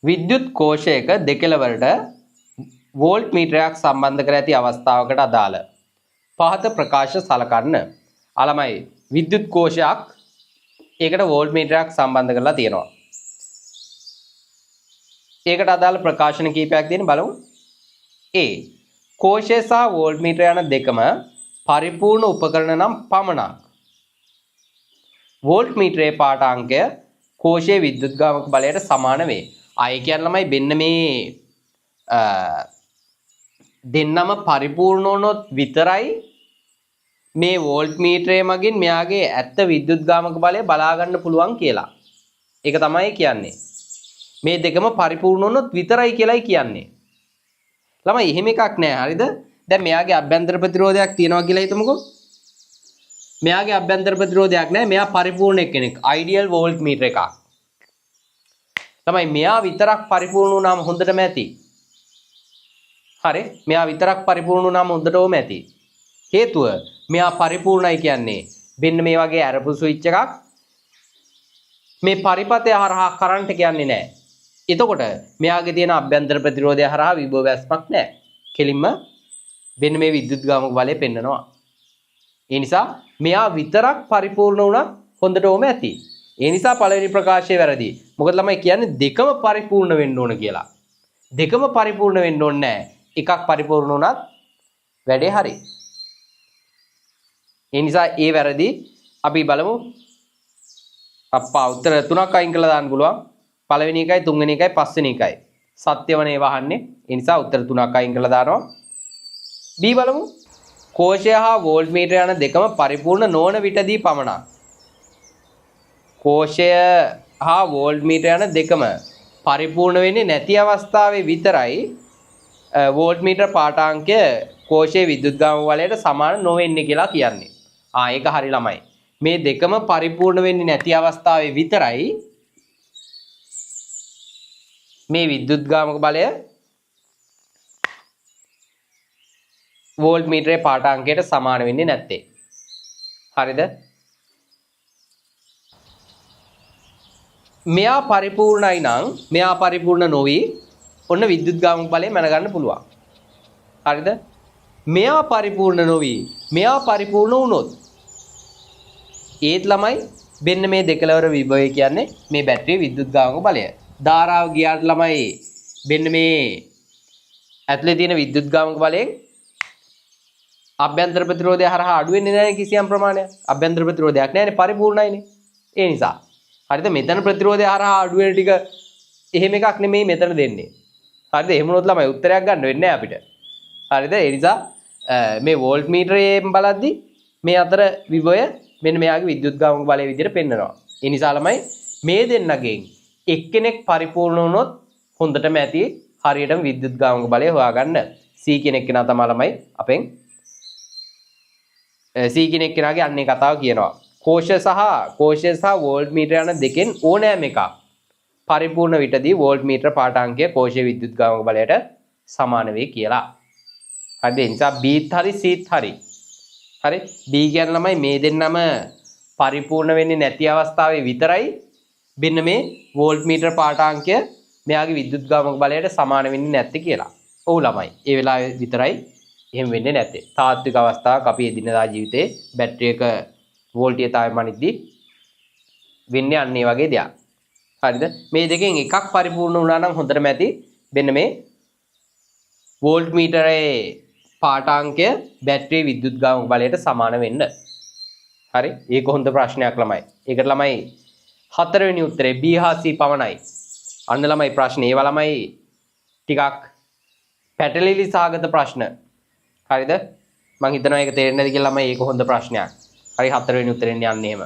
විද්‍යුත් කෝෂයක දෙකළවරට volt මීටරයක් සම්බන්ධ කර ඇති අවස්ථාවකට අදාළ පහත ප්‍රකාශ සලකන්න. අලමයි විද්‍යුත් කෝෂයක් ඒකට වෝල්ට් මීටරයක් සම්බන්ධ කරලා තියෙනවා. ඒකට අදාළ ප්‍රකාශන කීපයක් දෙන්න බලමු. A. කෝෂය සහ වෝල්ට් මීටර යන දෙකම පරිපූර්ණ උපකරණ නම් පමණක්. වෝල්ට් මීටරයේ පාඨාංකය කෝෂයේ විද්‍යුත්ගාමක බලයට සමාන වේ. ආයේ කියන්නේ ළමයි මෙන්න මේ දෙන්නම පරිපූර්ණ වුණොත් විතරයි මේ වෝල්ට් මීටරය මගින් මෙයාගේ ඇත්ත විද්‍යුත්ගාමක බලය බලා ගන්න පුළුවන් කියලා. ඒක තමයි කියන්නේ. මේ දෙකම පරිපූර්ණ වුණොත් විතරයි කියලායි කියන්නේ. ළමයි එහෙම එකක් නෑ හරිද? දැන් මෙයාගේ අභ්‍යන්තර ප්‍රතිරෝධයක් තියෙනවා කියලා හිතමුකෝ. මෙයාගේ අභ්‍යන්තර ප්‍රතිරෝධයක් නෑ. මෙයා පරිපූර්ණ කෙනෙක්. අයිඩියල් වෝල්ට් මීටර එකක්. ළමයි මෙයා විතරක් පරිපූර්ණ වුණාම හොඳටම ඇති. හරි? මෙයා විතරක් පරිපූර්ණ වුණාම හොඳටම ඇති. හේතුව මෙයා පරිපූර්ණයි කියන්නේ මෙන්න මේ වගේ අරපු ස්විච් එකක් මේ පරිපථය හරහා කරන්ට් කියන්නේ නැහැ. එතකොට මෙයාගේ තියෙන අභ්‍යන්තර ප්‍රතිරෝධය හරහා විභව වැස්මක් නැහැ. කෙලින්ම මෙන්න මේ විද්‍යුත්ගාමක බලය පෙන්නනවා. ඒ නිසා මෙයා විතරක් පරිපූර්ණ වුණා හොඳටම ඇති. ඒ නිසා පළවෙනි ප්‍රකාශය වැරදි. මොකද ළමයි කියන්නේ දෙකම පරිපූර්ණ වෙන්න ඕන කියලා. දෙකම පරිපූර්ණ වෙන්න ඕනේ නැහැ. එකක් පරිපූර්ණ වුණත් වැඩේ හරි. ඒ නිසා ඒ වැරදි. අපි බලමු. අප්පා උත්තර තුනක් අයින් කරලා දාන්න පුළුවන්. පළවෙනි එකයි තුන්වෙනි එකයි පස්වෙනි එකයි. සත්‍යවනේ වහන්නේ. ඒ නිසා උත්තර තුනක් අයින් කරලා දානවා. B බලමු. කෝෂය හා වෝල්ට් මීටර යන දෙකම පරිපූර්ණ නොවන විටදී පමණක්. කෝෂය හා වෝල්ට් මීටර යන දෙකම පරිපූර්ණ වෙන්නේ නැති අවස්ථාවේ විතරයි වෝල්ට් මීටර පාඨාංකය කෝෂයේ විද්‍යුත්ගාමක බලයට සමාන නොවෙන්නේ කියලා කියන්නේ. ඒක හරි ළමයි. මේ දෙකම පරිපූර්ණ වෙන්නේ නැති අවස්ථාවේ විතරයි මේ විද්‍යුත්ගාමක බලය වෝල්ට් මීටරයේ පාඨාංකයට සමාන වෙන්නේ නැත්තේ. හරිද? මෙයා පරිපූර්ණයි නම් මෙයා පරිපූර්ණ නොවි ඔන්න විද්‍යුත්ගාමක බලය මැනගන්න පුළුවන්. හරිද? මෙයා පරිපූර්ණ නොවි මෙයා පරිපූර්ණ වුණොත් ඒත් ළමයි මෙන්න මේ දෙකලවර විභවය කියන්නේ මේ බැටරියේ විද්‍යුත්ගාමක බලය. ධාරාව ගියාට ළමයි මෙන්න මේ ඇතුලේ තියෙන විද්‍යුත්ගාමක බලයෙන් අභ්‍යන්තර ප්‍රතිරෝධය හරහා අඩු වෙන්නේ නැහැ කිසියම් ප්‍රමාණයක්. අභ්‍යන්තර ප්‍රතිරෝධයක් නැහැනේ පරිපූර්ණයිනේ. ඒ නිසා හරිද මෙතන ප්‍රතිරෝධය හරහා අඩු වෙන ටික එහෙම එකක් නෙමෙයි මෙතන දෙන්නේ. හරිද? එහෙම වුණොත් ළමයි උත්තරයක් ගන්න වෙන්නේ නැහැ අපිට. හරිද? ඒ නිසා මේ වෝල්ට් මීටරයෙන් බලද්දි මේ අතර විභවය මෙන්න මෙයාගේ විද්‍යුත්ගාමක බලය විදිහට පෙන්නනවා. ඒ නිසා ළමයි මේ දෙන්නගෙන් එක්කෙනෙක් පරිපූර්ණ වුණොත් හොඳටම ඇති හරියටම විද්‍යුත්ගාමක බලය හොයාගන්න. C කෙනෙක් කෙනා තමයි ළමයි අපෙන් C කෙනෙක් කෙනාගේ අන්නේ කතාව කියනවා. කෝෂය සහ වෝල්ට් මීටර යන දෙකෙන් ඕනෑම එකක් පරිපූර්ණ විටදී වෝල්ට් මීටර පාඨාංකය කෝෂයේ විද්‍යුත්ගාමක බලයට සමාන වෙයි කියලා. හරිද? ඒ නිසා Bත් හරි Cත් හරි. හරි? B කියන්නේ ළමයි මේ දෙන්නම පරිපූර්ණ වෙන්නේ නැති අවස්ථාවේ විතරයි මෙන්න මේ වෝල්ට් මීටර පාඨාංකය මෙයාගේ විද්‍යුත්ගාමක බලයට සමාන වෙන්නේ නැත්තේ කියලා. ඔව් ළමයි. ඒ වෙලාවේ විතරයි එහෙම වෙන්නේ නැත්තේ. තාත්වික අවස්ථාවක් අපි එදිනදා ජීවිතේ බැටරියක වෝල්ටීයතාවය මනිද්දී වෙන්නේ අන්න ඒ වගේ දෙයක්. හරිද? මේ දෙකෙන් එකක් පරිපූර්ණ වුණා නම් හොඳටම ඇති. මෙන්න මේ වෝල්ට් මීටරයේ පාඨාංකය බැටරියේ විද්‍යුත්ගාමක බලයට සමාන වෙන්න. හරි? ඒක හොඳ ප්‍රශ්නයක් ළමයි. ඒකට ළමයි හතරවෙනි උත්තරේ B හා C පමණයි. අන්න ළමයි ප්‍රශ්නේ. ඒවා ළමයි ටිකක් පැටලිලි සාගත ප්‍රශ්න. හරිද? මම හිතනවා ඒක තේරෙන්නේ නැති කියලා ළමයි ඒක හොඳ ප්‍රශ්නයක්. හරි හතරවෙනි උත්තරෙන් යන්නේ එහෙම.